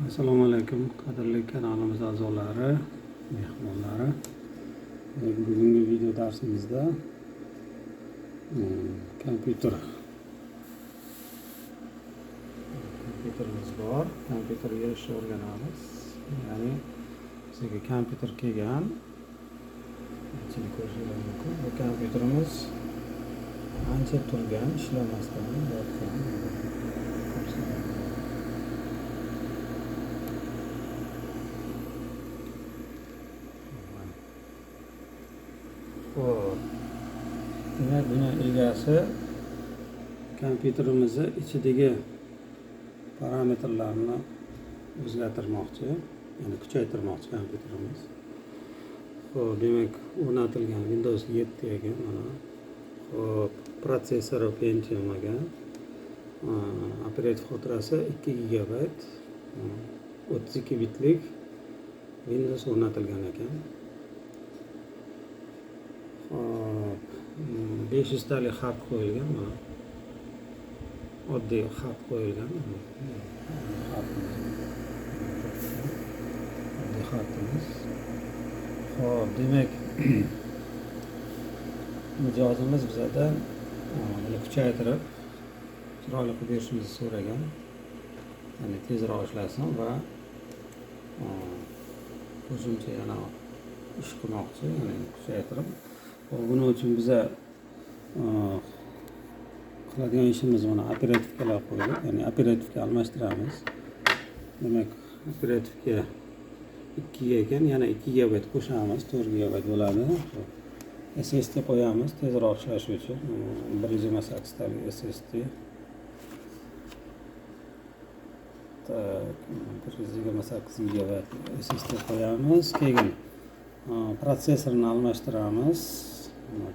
Assalomu alaykum qadrli kanalimiz a'zolari, mehmonlari. Bugungi video darsimizda kompyuterimiz bor. Kompyuterga ishni o'rganamiz. Ya'ni bizga kompyuter kelgan. Ichini ko'rishingiz mumkin. Bu kompyuterimiz ancha turgan, ishlamasdan yotgan. Demak, buni egasi kompyuterimizni ichidagi parametrlarni o'zgartirmoqchi, ya'ni kuchaytirmoqchi kompyuterimiz. Xo'p, demak, o'rnatilgan Windows 7 ekan mana. Xo'p, protsessori Pentium ekan. Operativ xotirasi 2 GB, 32 bitlik Windows o'rnatilgan ekan. 500 talik xat qo'yilgan mana. Oddiy xat qo'yilgan. Oddiy xatimiz. Xo'p, demak, mijozimiz bizdan buni kuchaytirib, chiroyli qilib berishimizni so'ragan. Ya'ni tezroq ishlasin va qo'shimcha yana ish qilmoqchi, ya'ni kuchaytirib. Buning uchun biza qiladigan ishimiz mana operativkalar qo'ydik, ya'ni operativga almashtiramiz. Demak, operativga 2 ekan, yana 2 GB qo'shamiz, 4 GB bo'ladi. SSD qo'yamiz tezroq ishlashi uchun. 128 talik SSD. 128 GB SSD qo'yamiz. Keyin protsessorni almashtiramiz.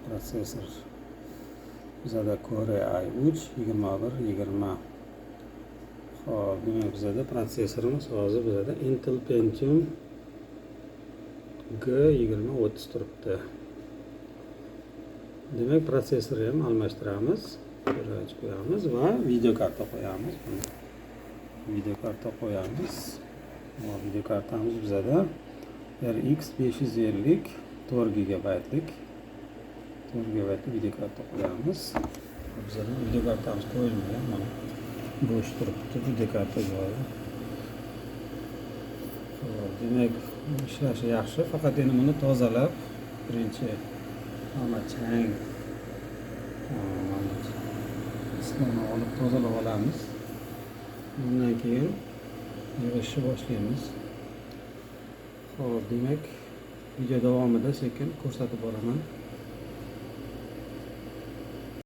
Protsessor bizada Core i3 2120. Xo'p, demak, bizada protsessorimiz hozir bizada Intel Pentium G2030 turibdi. Demak, protsessorni ham almashtiramiz, qo'yamiz va video karta qo'yamiz. Video karta qo'yamiz. Video kartamiz bizada RX 550 4 GB lik video karta qo'yamiz. Bizada video kartamiz qo'yilmagan, mana bo'sh turibdi video karta joyi. Demak, ishlashi yaxshi, faqat endi buni tozalab, birinchi mana chang islomni olib tozalab olamiz. Bundan keyin yig'ishni boshlaymiz. Xo'p, demak, video davomida sekin ko'rsatib boraman.